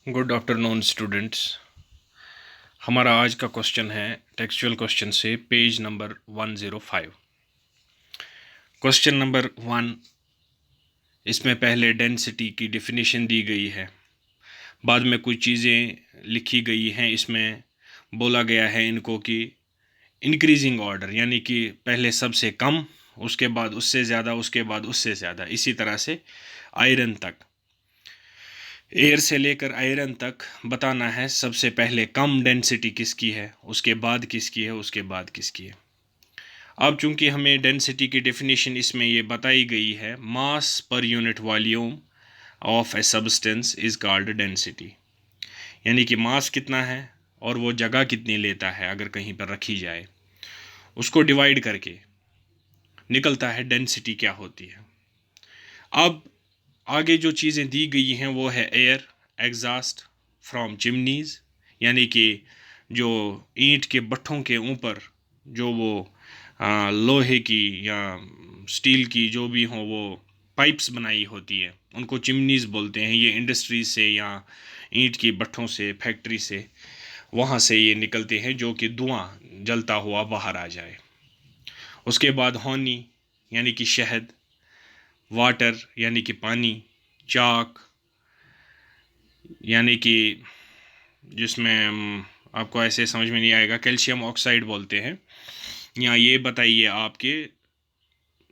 Good afternoon students. हमारा आज का क्वेश्चन है टेक्सचुअल क्वेश्चन से पेज नंबर 105। क्वेश्चन नंबर 1, इसमें पहले डेंसिटी की डिफिनीशन दी गई है, बाद में कुछ चीज़ें लिखी गई हैं। इसमें बोला गया है इनको कि इंक्रीजिंग ऑर्डर, यानी कि पहले सबसे कम, उसके बाद उससे ज़्यादा, उसके बाद उससे ज़्यादा, इसी तरह से आयरन तक, एयर से लेकर आयरन तक बताना है। सबसे पहले कम डेंसिटी किसकी है, उसके बाद किसकी है, उसके बाद किसकी है। अब चूंकि हमें डेंसिटी की डेफिनेशन इसमें ये बताई गई है, mass per unit volume of a substance is called density, यानी कि मास कितना है और वो जगह कितनी लेता है अगर कहीं पर रखी जाए, उसको डिवाइड करके निकलता है डेंसिटी क्या होती है। अब आगे जो चीज़ें दी गई हैं वो है एयर, एग्जॉस्ट फ्रॉम चिमनीज, यानी कि जो ईंट के भट्ठों के ऊपर जो वो लोहे की या स्टील की जो भी हो वो पाइप्स बनाई होती है, उनको चिमनीज बोलते हैं। ये इंडस्ट्रीज से या ईंट की भट्ठों से, फैक्ट्री से, वहाँ से ये निकलते हैं जो कि धुआं जलता हुआ बाहर आ जाए। उसके बाद हनी यानी कि शहद, वाटर यानी कि पानी, चाक यानी कि जिसमें आपको ऐसे समझ में नहीं आएगा, कैल्शियम ऑक्साइड बोलते हैं। या ये बताइए आपके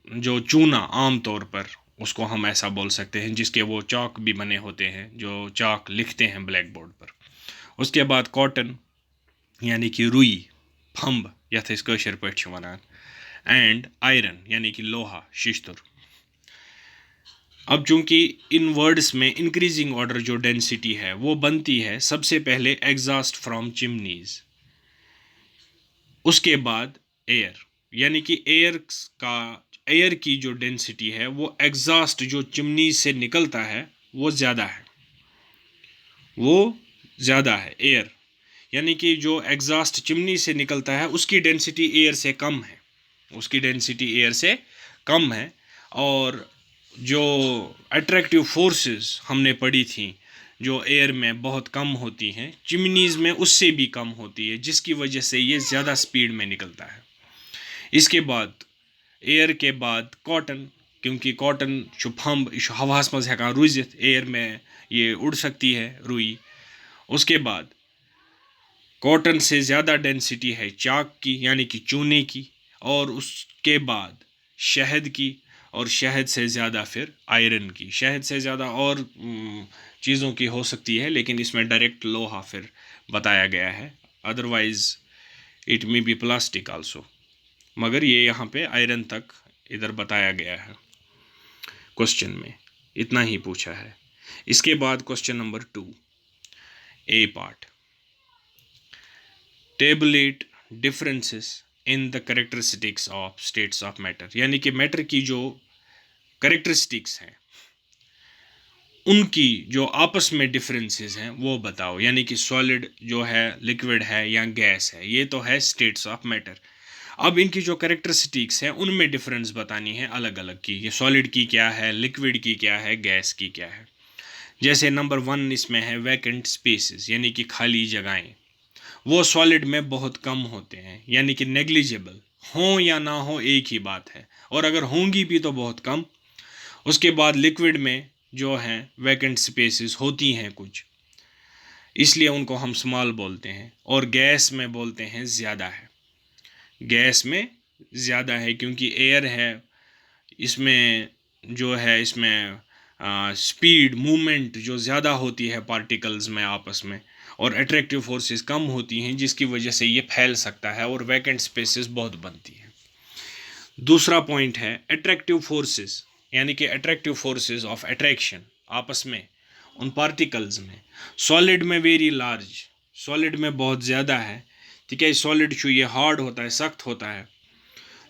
जो चूना आम तौर पर, उसको हम ऐसा बोल सकते हैं, जिसके वो चाक भी बने होते हैं, जो चाक लिखते हैं ब्लैक बोर्ड पर। उसके बाद कॉटन यानी कि रुई, फंब यथ इस कशर पे वनान, एंड आयरन यानी कि लोहा, शिश्तुर। अब चूंकि इन वर्ड्स में इंक्रीजिंग ऑर्डर जो डेंसिटी है वो बनती है सबसे पहले एग्जॉस्ट फ्रॉम चिमनीज, उसके बाद एयर, यानी कि एयर की जो डेंसिटी है वो एग्जॉस्ट जो चिमनीज से निकलता है वो ज़्यादा है, एयर, यानी कि जो एग्जॉस्ट चिमनी से निकलता है उसकी डेंसिटी एयर से कम है, और जो अट्रैक्टिव फोर्सेस हमने पढ़ी थी जो एयर में बहुत कम होती हैं, चिमनीज़ में उससे भी कम होती है, जिसकी वजह से ये ज़्यादा स्पीड में निकलता है। इसके बाद एयर के बाद कॉटन, क्योंकि कॉटन फंब हवास मज हेकान रूजित, एयर में ये उड़ सकती है रुई। उसके बाद कॉटन से ज़्यादा डेंसिटी है चाक की, यानी कि चूने की, और उसके बाद शहद की, और शहद से ज़्यादा फिर आयरन की। शहद से ज़्यादा और चीज़ों की हो सकती है, लेकिन इसमें डायरेक्ट लोहा फिर बताया गया है, otherwise it may be plastic also, मगर ये यहाँ पे आयरन तक इधर बताया गया है क्वेश्चन में, इतना ही पूछा है। इसके बाद question number 2, A part, tablet differences in the characteristics of states of matter, यानी कि मैटर की जो करेक्टरिस्टिक्स हैं उनकी जो आपस में डिफरेंसेस हैं वो बताओ, यानी कि सॉलिड जो है, लिक्विड है या गैस है, ये तो है स्टेट्स ऑफ मैटर। अब इनकी जो करेक्टरिस्टिक्स हैं उनमें डिफरेंस बतानी है अलग अलग की, ये सॉलिड की क्या है, लिक्विड की क्या है, गैस की क्या है। जैसे नंबर 1 इसमें है वैकेंट स्पेसेस, यानी कि खाली जगहें, वो सॉलिड में बहुत कम होते हैं, यानी कि नेग्लिजिबल, हो या ना हो एक ही बात है, और अगर होंगी भी तो बहुत कम। उसके बाद लिक्विड में जो हैं वैकेंट स्पेसेस होती हैं कुछ, इसलिए उनको हम स्मॉल बोलते हैं, और गैस में बोलते हैं ज़्यादा है। गैस में ज़्यादा है क्योंकि एयर है, इसमें जो है इसमें स्पीड मूवमेंट जो ज़्यादा होती है पार्टिकल्स में आपस में, और अट्रैक्टिव फोर्सेस कम होती हैं, जिसकी वजह से ये फैल सकता है और वैकेंट स्पेसेस बहुत बनती हैं। दूसरा पॉइंट है अट्रैक्टिव फोर्सेस, यानी कि अट्रैक्टिव फोर्सेस ऑफ अट्रैक्शन आपस में उन पार्टिकल्स में। सॉलिड में वेरी लार्ज, सॉलिड में बहुत ज़्यादा है, ठीक है, सॉलिड जो ये हार्ड होता है, सख्त होता है।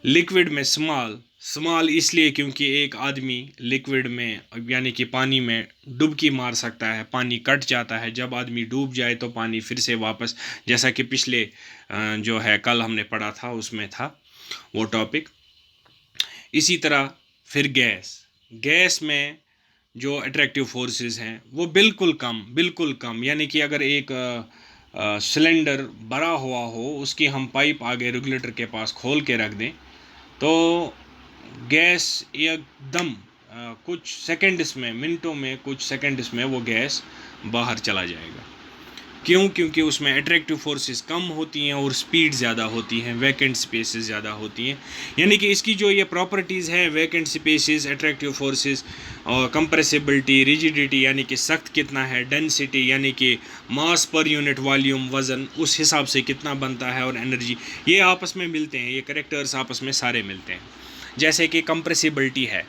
लिक्विड में स्मॉल, स्मॉल इसलिए क्योंकि एक आदमी लिक्विड में यानी कि पानी में डुबकी मार सकता है, पानी कट जाता है, जब आदमी डूब जाए तो पानी फिर से वापस, जैसा कि पिछले जो है कल हमने पढ़ा था उसमें था वो टॉपिक। इसी तरह फिर गैस, गैस में जो अट्रैक्टिव फोर्सेस हैं वो बिल्कुल कम, यानी कि अगर एक सिलेंडर भरा हुआ हो, उसकी हम पाइप आगे रेगुलेटर के पास खोल के रख दें तो गैस एकदम कुछ सेकंड्स में, मिनटों में, कुछ सेकंड्स में वो गैस बाहर चला जाएगा। क्यों? क्योंकि उसमें अट्रैक्टिव फोर्सेस कम होती हैं और स्पीड ज़्यादा होती हैं, वैकेंट स्पेसेस ज़्यादा होती हैं। यानी कि इसकी जो ये प्रॉपर्टीज़ हैं, वैकेंट स्पेसेस, अट्रैक्टिव फोर्सेस और कंप्रेसिबिलिटी, रिजिडिटी यानी कि सख्त कितना है, डेंसिटी यानी कि मास पर यूनिट वॉल्यूम, वज़न उस हिसाब से कितना बनता है, और एनर्जी, ये आपस में मिलते हैं, ये कैरेक्टर्स आपस में सारे मिलते हैं। जैसे कि कंप्रेसिबिलिटी है,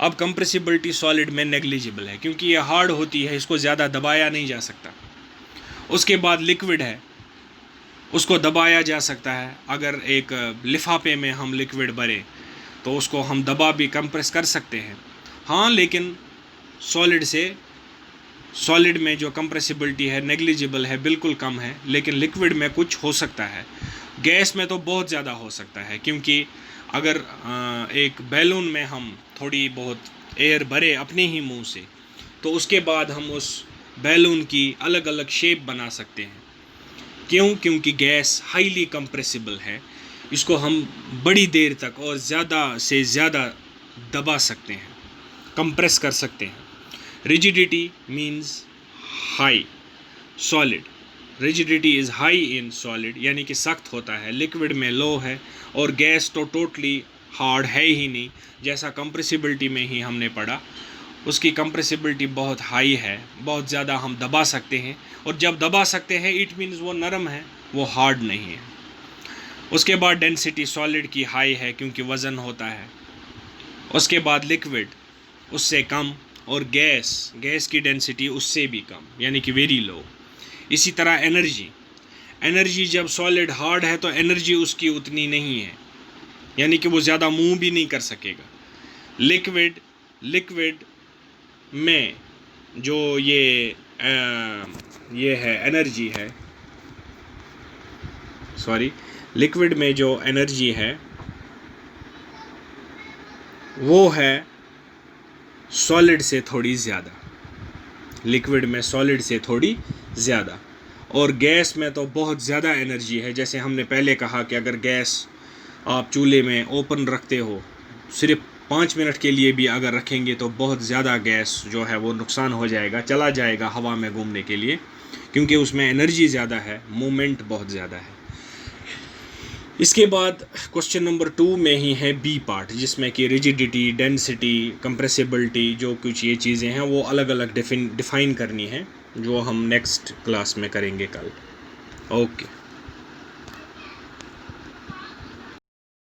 अब कंप्रेसिबिलिटी सॉलिड में नेग्लिजिबल है क्योंकि ये हार्ड होती है, इसको ज़्यादा दबाया नहीं जा सकता। उसके बाद लिक्विड है, उसको दबाया जा सकता है। अगर एक लिफाफे में हम लिक्विड भरें तो उसको हम दबा भी कंप्रेस कर सकते हैं, हाँ, लेकिन सॉलिड में जो कंप्रेसिबिलिटी है नेग्लिजिबल है, बिल्कुल कम है, लेकिन लिक्विड में कुछ हो सकता है। गैस में तो बहुत ज़्यादा हो सकता है, क्योंकि अगर एक बैलून में हम थोड़ी बहुत एयर भरे अपने ही मुंह से, तो उसके बाद हम उस बैलून की अलग अलग शेप बना सकते हैं। क्यों? क्योंकि गैस हाईली कंप्रेसिबल है, इसको हम बड़ी देर तक और ज़्यादा से ज़्यादा दबा सकते हैं, कंप्रेस कर सकते हैं। Rigidity means high, solid, rigidity is high in solid, यानी कि सख्त होता है, लिक्विड में लो है, और गैस तो टोटली हार्ड है ही नहीं, जैसा कंप्रेसिबिलिटी में ही हमने पढ़ा, उसकी कंप्रेसिबिलिटी बहुत हाई है, बहुत ज़्यादा हम दबा सकते हैं, और जब दबा सकते हैं इट मीन्स वो नरम है, वो हार्ड नहीं है। उसके बाद डेंसिटी सॉलिड की हाई है क्योंकि वज़न होता है। उसके बाद लिक्विड उससे कम, और गैस की डेंसिटी उससे भी कम, यानी कि वेरी लो। इसी तरह एनर्जी जब सॉलिड हार्ड है तो एनर्जी उसकी उतनी नहीं है, यानी कि वो ज़्यादा मूव भी नहीं कर सकेगा। लिक्विड में जो ये है एनर्जी है, लिक्विड में जो एनर्जी है वो है सॉलिड से थोड़ी ज़्यादा, लिक्विड में सॉलिड से थोड़ी ज़्यादा, और गैस में तो बहुत ज़्यादा एनर्जी है। जैसे हमने पहले कहा कि अगर गैस आप चूल्हे में ओपन रखते हो, सिर्फ 5 मिनट के लिए भी अगर रखेंगे तो बहुत ज़्यादा गैस जो है वो नुकसान हो जाएगा, चला जाएगा हवा में घूमने के लिए, क्योंकि उसमें एनर्जी ज़्यादा है, मूवमेंट बहुत ज़्यादा है। इसके बाद क्वेश्चन नंबर 2 में ही है बी पार्ट, जिसमें कि रिजिडिटी, डेंसिटी, कंप्रेसिबिलिटी, जो कुछ ये चीज़ें हैं वो अलग अलग डिफ़ाइन करनी है, जो हम नेक्स्ट क्लास में करेंगे कल। ओके।